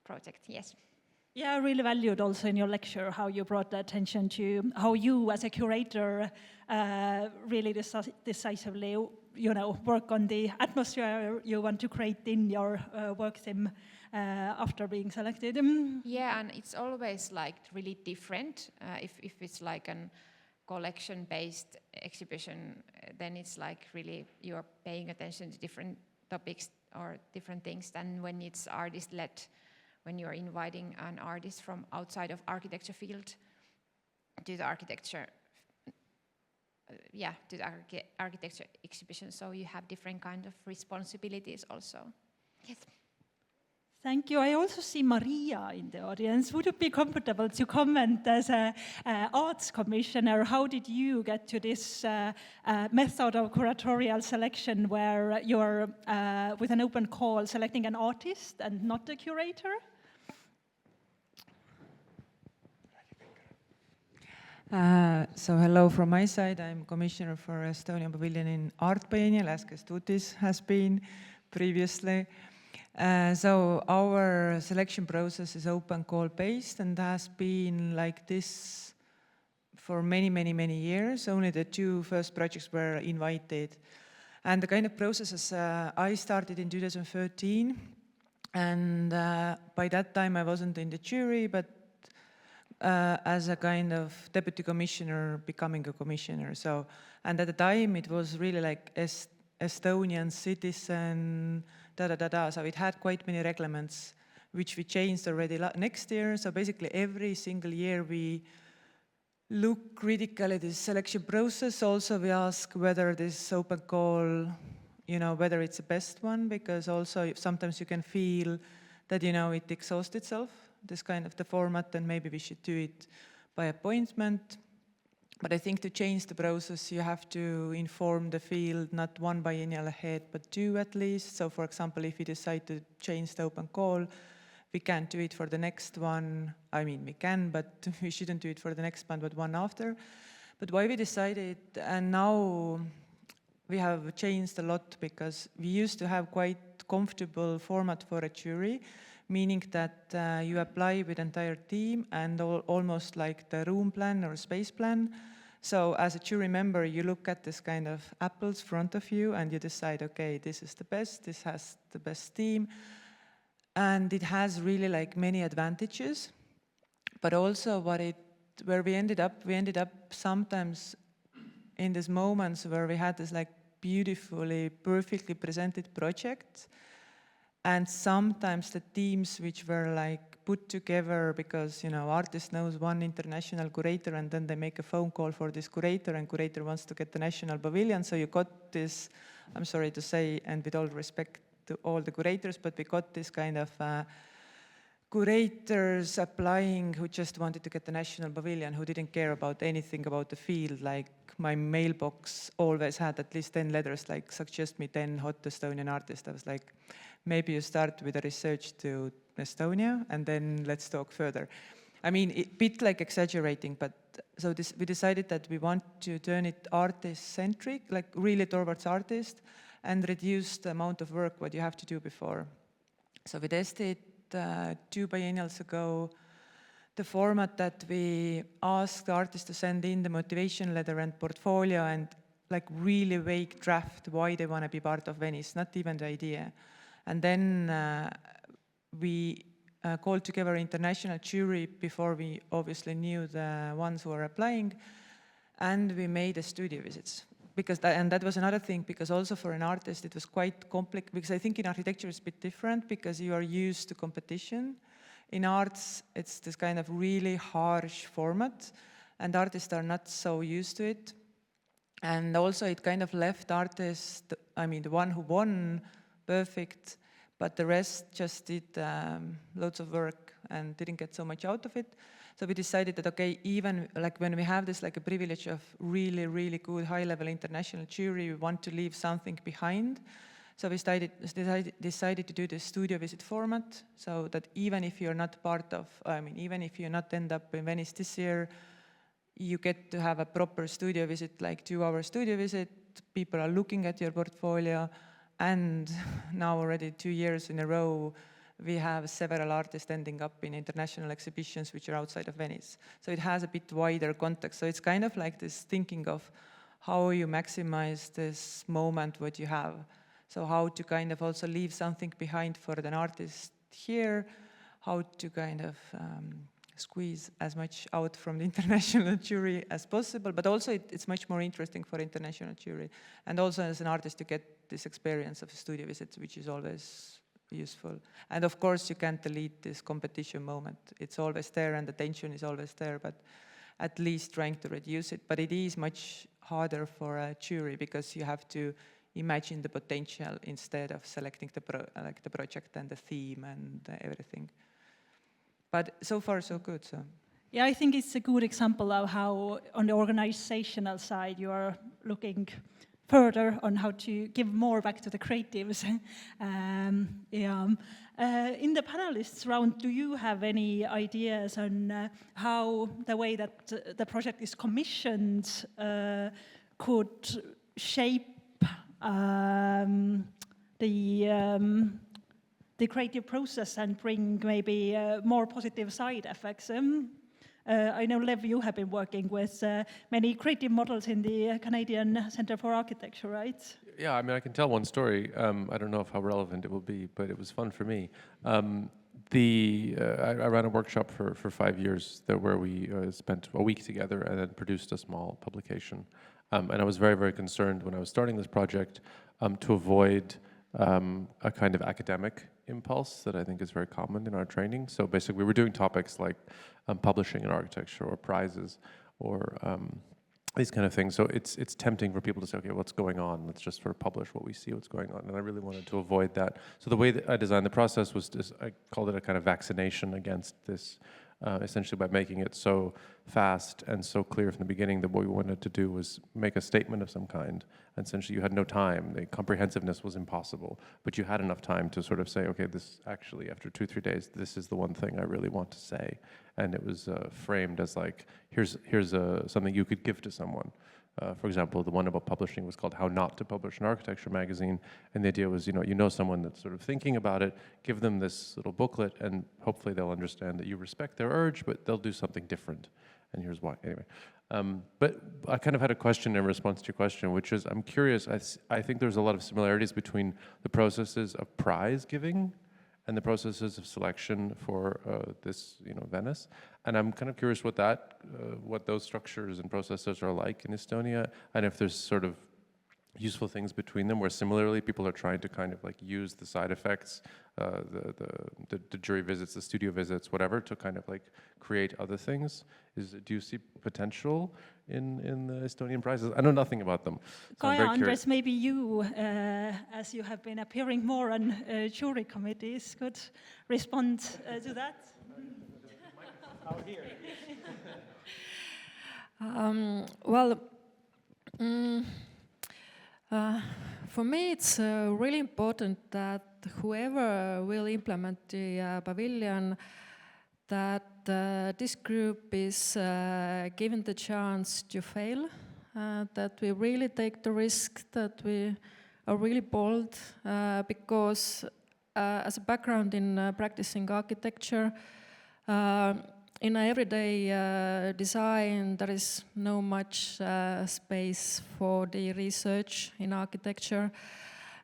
project. Yes. Yeah, I really valued also in your lecture how you brought the attention to how you as a curator really decisively, work on the atmosphere you want to create in your work theme after being selected. Yeah, and it's always like really different. If it's like an collection-based exhibition, then it's like really you're paying attention to different topics or different things than when it's artist-led, when you're inviting an artist from outside of architecture field do the architecture. To the architecture exhibition. So you have different kind of responsibilities also. Yes. Thank you. I also see Maria in the audience. Would you be comfortable to comment as an arts commissioner? How did you get to this method of curatorial selection where you're, with an open call, selecting an artist and not a curator? So hello from my side. I'm Commissioner for Estonian Pavilion in Art Biennial, as Kęstutis has been previously. So our selection process is open call based and has been like this for many, many, many years. Only the 2 first projects were invited. And the kind of processes I started in 2013. And by that time I wasn't in the jury, but as a kind of deputy commissioner, becoming a commissioner. So, and at the time it was really like Estonian citizen, So it had quite many reglements, which we changed already next year. So basically every single year we look critically at this selection process. Also we ask whether this open call, whether it's the best one, because also sometimes you can feel that, it exhausts itself, this kind of the format, and maybe we should do it by appointment. But I think to change the process, you have to inform the field, not 1 biennial ahead, but 2 at least. So for example, if you decide to change the open call, we can't do it for the next one. I mean, we can, but we shouldn't do it for the next one, but one after. But why we decided, and now we have changed a lot, because we used to have quite comfortable format for a jury, meaning that you apply with entire team and almost like the room plan or space plan. So as a jury member, you look at this kind of apples front of you and you decide, okay, this is the best, this has the best team. And it has really like many advantages, but also where we ended up sometimes in these moments where we had this like beautifully, perfectly presented project. And sometimes the teams which were like put together because, artist knows one international curator and then they make a phone call for this curator and curator wants to get the national pavilion. So you got this, I'm sorry to say, and with all respect to all the curators, but we got this kind of curators applying who just wanted to get the national pavilion, who didn't care about anything about the field. Like my mailbox always had at least 10 letters, like suggest me 10 hot Estonian artists. I was like, maybe you start with a research to Estonia and then let's talk further. I mean, a bit like exaggerating, but so we decided that we want to turn it artist-centric, like really towards artists, and reduce the amount of work what you have to do before. So we tested 2 biennials ago the format that we asked the artists to send in the motivation letter and portfolio and like really vague draft why they want to be part of Venice, not even the idea. And then we called together an international jury before we obviously knew the ones who were applying, and we made a studio visits. And that was another thing, because also for an artist it was quite complex, because I think in architecture it's a bit different because you are used to competition. In arts it's this kind of really harsh format and artists are not so used to it. And also it kind of left artists, I mean the one who won, perfect, but the rest just did loads of work and didn't get so much out of it. So we decided that, okay, even like when we have this like a privilege of really, really good high-level international jury, we want to leave something behind. So we decided to do the studio visit format, so that even if you're not part of, even if you not end up in Venice this year, you get to have a proper studio visit, like 2-hour studio visit. People are looking at your portfolio. And now already 2 years in a row, we have several artists ending up in international exhibitions which are outside of Venice. So it has a bit wider context. So it's kind of like this thinking of how you maximize this moment what you have. So how to kind of also leave something behind for an artist here, how to kind of squeeze as much out from the international jury as possible, but also it's much more interesting for international jury. And also as an artist, you get this experience of a studio visit, which is always useful. And of course, you can't delete this competition moment. It's always there and the tension is always there. But at least trying to reduce it. But it is much harder for a jury because you have to imagine the potential instead of selecting the project and the theme and everything. But so far so good. So. Yeah, I think it's a good example of how on the organizational side you are looking further on how to give more back to the creatives. In the panelists round, do you have any ideas on how the way that the project is commissioned could shape the creative process and bring maybe more positive side effects? I know, Lev, you have been working with many creative models in the Canadian Centre for Architecture, right? Yeah, I mean, I can tell one story. I don't know how relevant it will be, but it was fun for me. I ran a workshop for 5 years there where we spent a week together and then produced a small publication. And I was very, very concerned when I was starting this project to avoid a kind of academic impulse that I think is very common in our training. So basically we were doing topics like publishing in architecture or prizes or these kind of things. So it's tempting for people to say, okay, what's going on? Let's just sort of publish what we see, what's going on. And I really wanted to avoid that. So the way that I designed the process was I called it a kind of vaccination against this, essentially by making it so fast and so clear from the beginning that what we wanted to do was make a statement of some kind. And essentially you had no time. The comprehensiveness was impossible, but you had enough time to sort of say, okay, this actually, after 2-3 days, this is the one thing I really want to say. And it was framed as like, here's something you could give to someone. For example, the one about publishing was called How Not to Publish an Architecture Magazine. And the idea was, you know someone that's sort of thinking about it, give them this little booklet, and hopefully they'll understand that you respect their urge, but they'll do something different. And here's why. Anyway, but I kind of had a question in response to your question, which is, I'm curious, I think there's a lot of similarities between the processes of prize giving and the processes of selection for this, Venice. And I'm kind of curious what those structures and processes are like in Estonia, and if there's sort of useful things between them, where similarly people are trying to kind of like use the side effects, the jury visits, the studio visits, whatever, to kind of like create other things. Do you see potential in the Estonian prizes? I know nothing about them. So Kaja, Andres, maybe you, as you have been appearing more on jury committees, could respond to that? For me, it's really important that whoever will implement the pavilion, that this group is given the chance to fail, that we really take the risk, that we are really bold, because as a background in practicing architecture, in everyday design, there is no much space for the research in architecture.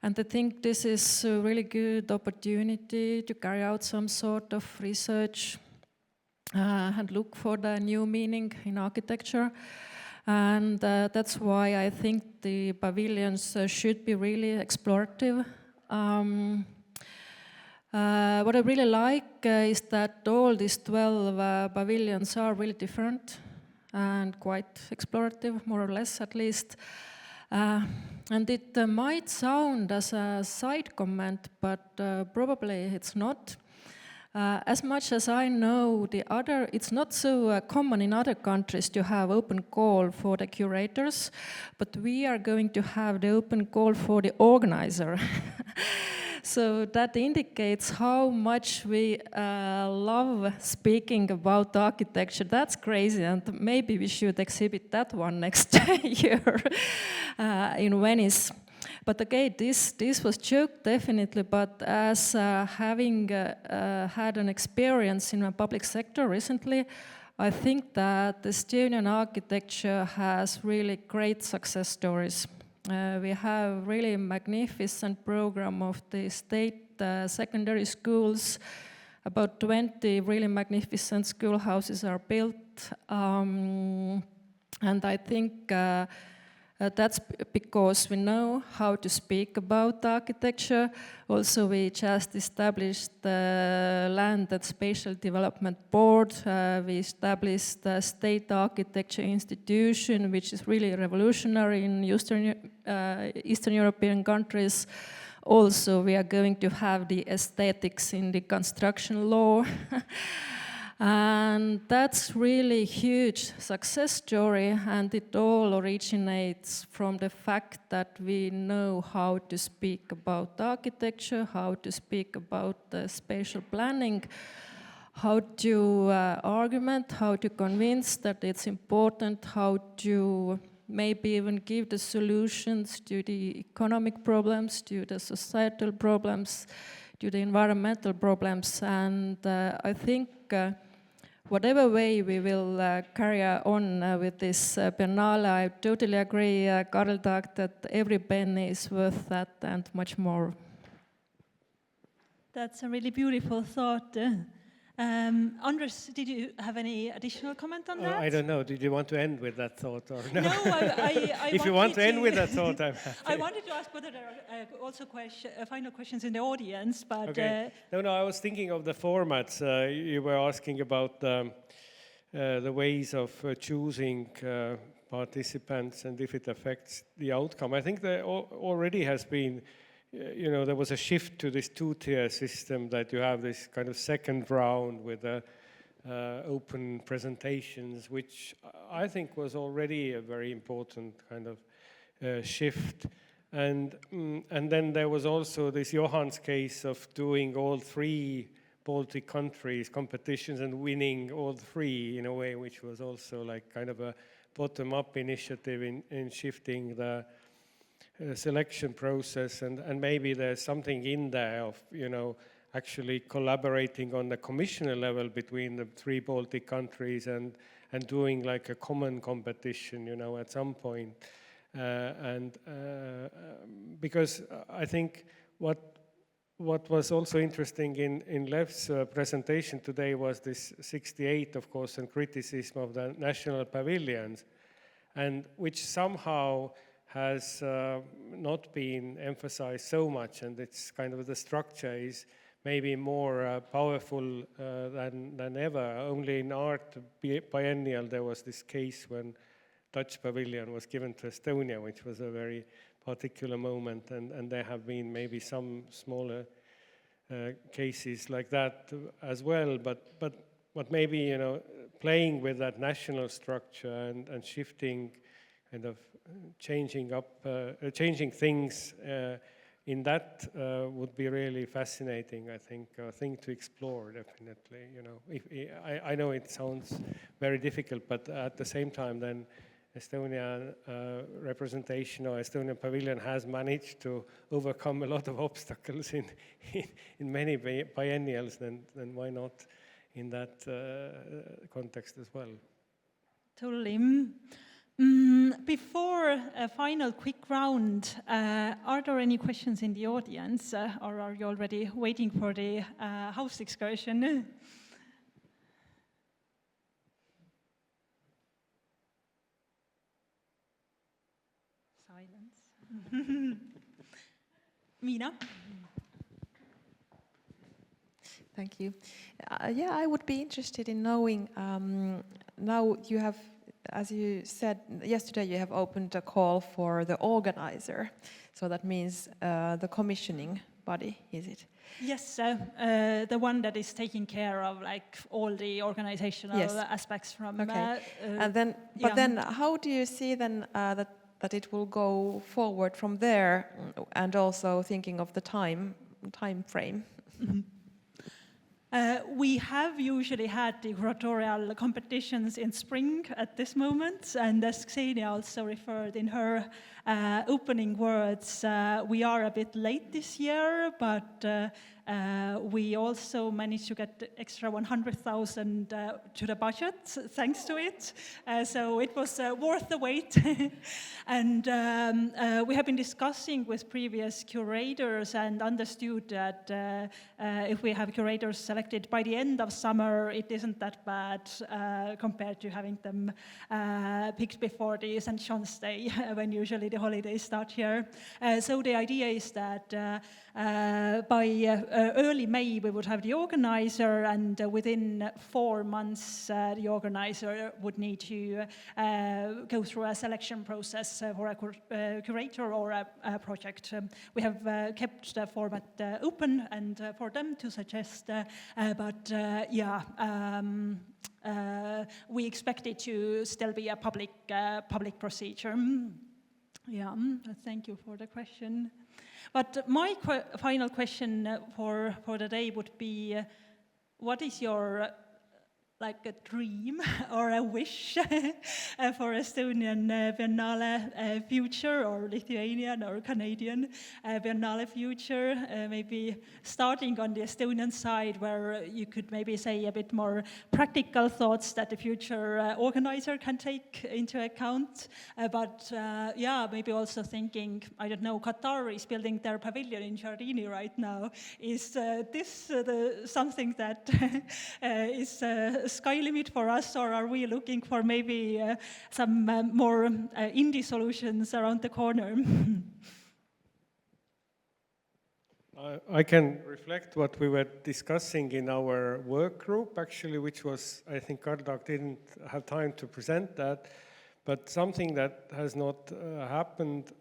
And I think this is a really good opportunity to carry out some sort of research and look for the new meaning in architecture. And that's why I think the pavilions should be really explorative. What I really like is that all these 12 pavilions are really different and quite explorative, more or less at least. And it might sound as a side comment, but probably it's not. As much as I know, it's not so common in other countries to have open call for the curators, but we are going to have the open call for the organizer. So that indicates how much we love speaking about architecture. That's crazy, and maybe we should exhibit that one next year in Venice. But okay, this was joke definitely, but as having had an experience in the public sector recently, I think that Estonian architecture has really great success stories. We have really magnificent program of the state secondary schools. About 20 really magnificent schoolhouses are built. And I think That's because we know how to speak about architecture. Also, we just established the Land and Spatial Development Board. We established the State Architecture Institution, which is really revolutionary in Eastern European countries. Also, we are going to have the aesthetics in the construction law. And that's really a huge success story, and it all originates from the fact that we know how to speak about architecture, how to speak about spatial planning, how to argument, how to convince that it's important, how to maybe even give the solutions to the economic problems, to the societal problems, to the environmental problems. And I think whatever way we will carry on with this biennale, I totally agree, Karl Taag, that every penny is worth that and much more. That's a really beautiful thought. Anders, did you have any additional comment on that? I don't know. Did you want to end with that thought or no? No, I If you want to end with that thought, I'm happy. I wanted to ask whether there are also final questions in the audience, but... Okay. No, I was thinking of the formats. You were asking about the ways of choosing participants and if it affects the outcome. I think there already has been, there was a shift to this two-tier system, that you have this kind of second round with open presentations, which I think was already a very important kind of shift. And then there was also this Johan's case of doing all 3 Baltic countries competitions and winning all 3 in a way, which was also like kind of a bottom-up initiative in shifting the selection process, and maybe there's something in there of, actually collaborating on the commissioner level between the 3 Baltic countries and doing like a common competition, at some point. Because I think what was also interesting in Lev's presentation today was this 68, of course, and criticism of the national pavilions, and which somehow has not been emphasized so much, and it's kind of the structure is maybe more powerful than ever. Only in art biennial there was this case when Dutch pavilion was given to Estonia, which was a very particular moment, and there have been maybe some smaller cases like that as well, but maybe, playing with that national structure and shifting, kind of changing things in that would be really fascinating, I think, a thing to explore, definitely. I know it sounds very difficult, but at the same time, then Estonian representation or Estonian pavilion has managed to overcome a lot of obstacles in many biennials, then why not in that context as well? Totally. Before a final quick round, are there any questions in the audience, or are you already waiting for the house excursion? Silence. Miina? Thank you. I would be interested in knowing, now you have, as you said yesterday, you have opened a call for the organizer. So that means the commissioning body, is it? Yes, the one that is taking care of like all the organizational aspects from. Okay. Then, how do you see then that it will go forward from there, and also thinking of the time frame? Mm-hmm. We have usually had the curatorial competitions in spring at this moment, and as Xenia also referred in her opening words, we are a bit late this year, but we also managed to get extra 100,000 to the budget thanks to it. So it was worth the wait. And we have been discussing with previous curators and understood that if we have curators selected by the end of summer, it isn't that bad compared to having them picked before the St. John's Day, when usually the holidays start here. So the idea is that by early May we would have the organizer, and within 4 months the organizer would need to go through a selection process for a curator or a project. We have kept the format open and for them to suggest, but we expect it to still be a public procedure. Yeah, thank you for the question. But my final question for the day would be, what is your like a dream or a wish for Estonian Biennale future, or Lithuanian or Canadian Biennale future? Maybe starting on the Estonian side, where you could maybe say a bit more practical thoughts that the future organizer can take into account. Maybe also thinking, I don't know, Qatar is building their pavilion in Giardini right now. Is this something that is sky limit for us, or are we looking for maybe some more indie solutions around the corner? I can reflect what we were discussing in our work group, actually, which was, I think Kardak didn't have time to present that, but something that has not happened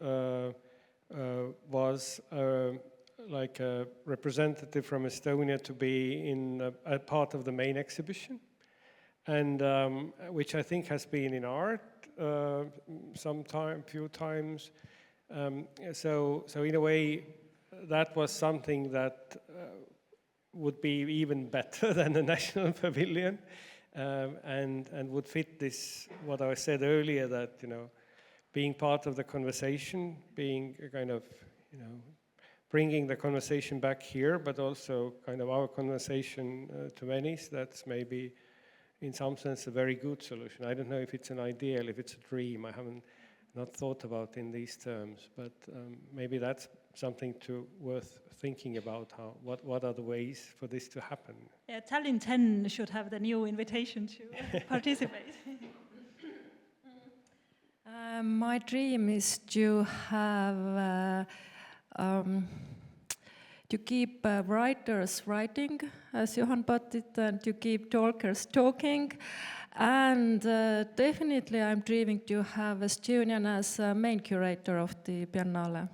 was like a representative from Estonia to be in a part of the main exhibition, and which I think has been in art few times. So in a way, that was something that would be even better than the National Pavilion, and would fit this, what I said earlier, that, you know, being part of the conversation, being a kind of, you know, bringing the conversation back here, but also kind of our conversation to Venice. That's maybe, in some sense, a very good solution. I don't know if it's an ideal, if it's a dream. I haven't not thought about in these terms, but maybe that's something worth thinking about. What are the ways for this to happen? Yeah, Tallinn 10 should have the new invitation to participate. My dream is to have to keep writers writing, as Johan put it, and to keep talkers talking. And definitely I'm dreaming to have Estonian as main curator of the Biennale.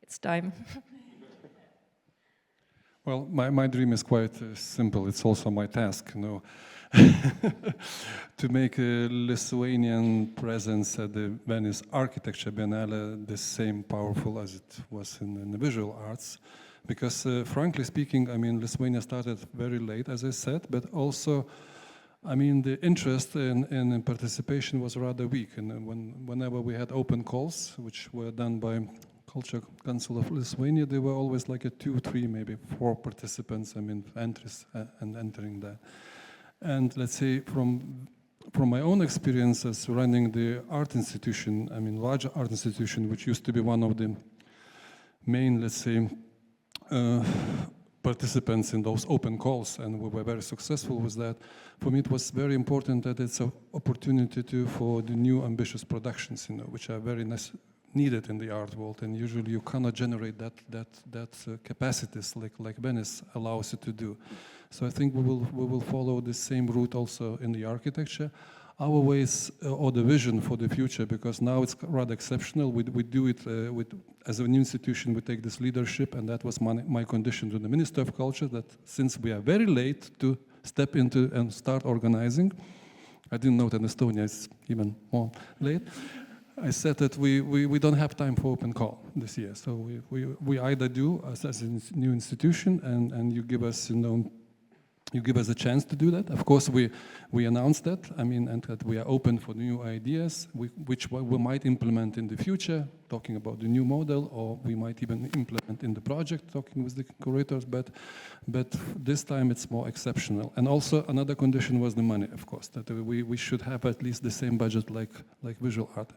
It's time. Well, my dream is quite simple. It's also my task, you know, to make a Lithuanian presence at the Venice Architecture Biennale the same powerful as it was in the visual arts. Because frankly speaking, I mean, Lithuania started very late, as I said, but also, I mean, the interest in participation was rather weak. And whenever we had open calls, which were done by Culture Council of Lithuania, there were always like a 2, 3, maybe 4 participants, I mean, entries and entering that. And let's say from my own experience as running the art institution, I mean, large art institution, which used to be one of the main, let's say, participants in those open calls, and we were very successful with that. For me, it was very important that it's an opportunity for the new ambitious productions, you know, which are very needed in the art world, and usually you cannot generate that capacities like Venice allows you to do. So I think we will follow the same route also in the architecture. Our ways or the vision for the future, because now it's rather exceptional. We do it as an institution. We take this leadership, and that was my condition to the Minister of Culture, that since we are very late to step into and start organizing, I didn't know that in Estonia it's even more late. I said that we don't have time for open call this year, so we either do as a new institution, and you give us, you know, you give us a chance to do that. Of course, we announced that, I mean, and that we are open for new ideas, which we might implement in the future, talking about the new model, or we might even implement in the project, talking with the curators, but this time it's more exceptional. And also another condition was the money, of course, that we should have at least the same budget like visual art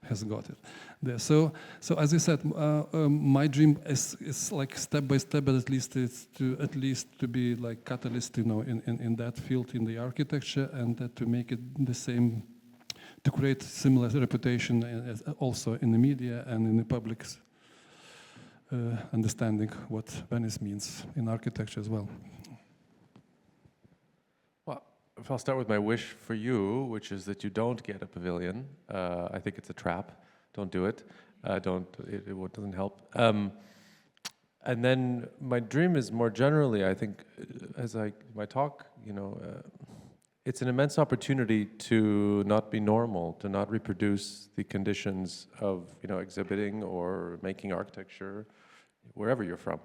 has got it there. So as I said, my dream is like step by step, but at least it's to be like catalyst, you know, in that field, in the architecture, and to make it the same, to create similar reputation as also in the media and in the public's understanding what Venice means in architecture as well. If I'll start with my wish for you, which is that you don't get a pavilion. I think it's a trap. Don't do it. It doesn't help. And then my dream is more generally, I think, as my talk, you know, it's an immense opportunity to not be normal, to not reproduce the conditions of, you know, exhibiting or making architecture wherever you're from.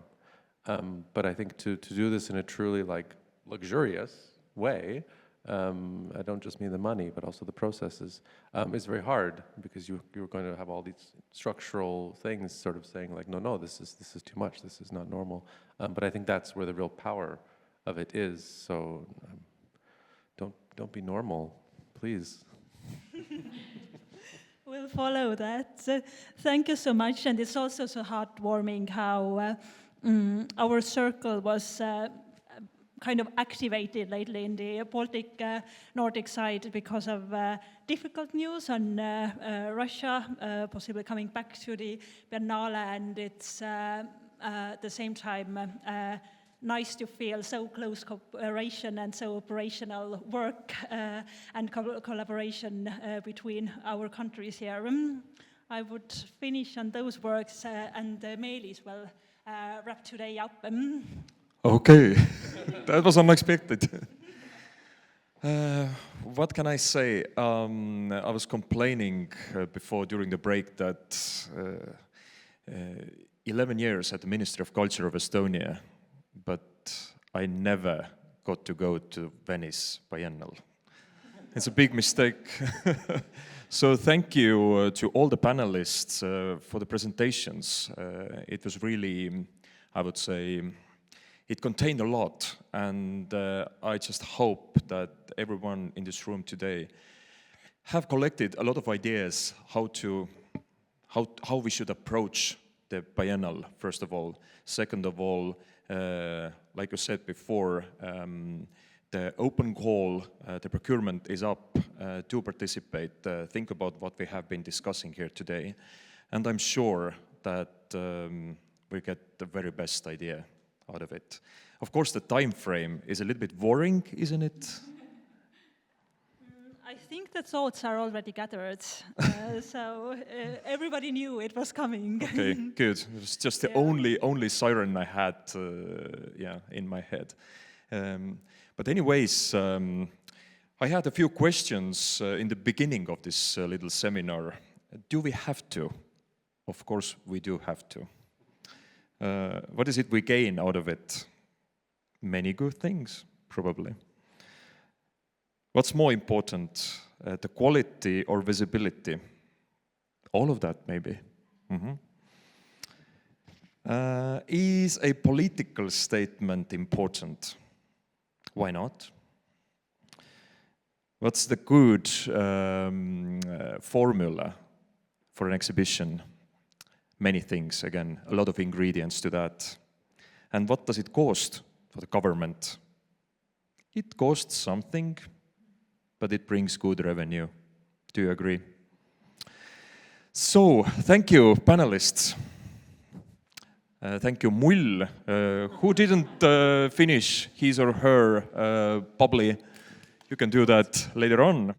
But I think to do this in a truly like luxurious way, I don't just mean the money, but also the processes. It's very hard because you're going to have all these structural things sort of saying like, no, this is too much, this is not normal. But I think that's where the real power of it is. So don't be normal, please. We'll follow that. Thank you so much, and it's also so heartwarming how our circle was kind of activated lately in the Baltic Nordic side because of difficult news on Russia, possibly coming back to the Biennale, and it's at the same time nice to feel so close cooperation and so operational work and collaboration between our countries here. I would finish on those works, and Meelis will wrap today up. Okay, that was unexpected. What can I say? I was complaining before, during the break, that 11 years at the Ministry of Culture of Estonia, but I never got to go to Venice Biennale. It's a big mistake. So thank you to all the panelists for the presentations. It was really, I would say, it contained a lot, and I just hope that everyone in this room today have collected a lot of ideas how we should approach the biennale, first of all. Second of all, like you said before, the open call, the procurement is up to participate. Think about what we have been discussing here today, and I'm sure that we get the very best idea out of it. Of course, the time frame is a little bit worrying, isn't it? I think the thoughts are already gathered, so everybody knew it was coming. Okay, good. It was just the only siren I had, in my head. But anyways, I had a few questions in the beginning of this little seminar. Do we have to? Of course, we do have to. What is it we gain out of it? Many good things, probably. What's more important, the quality or visibility? All of that, maybe. Is a political statement important? Why not? What's the good formula for an exhibition? Many things, again, a lot of ingredients to that. And what does it cost for the government? It costs something, but it brings good revenue. Do you agree? So, thank you, panelists. Thank you, Mull, who didn't finish his or her bubbly. You can do that later on.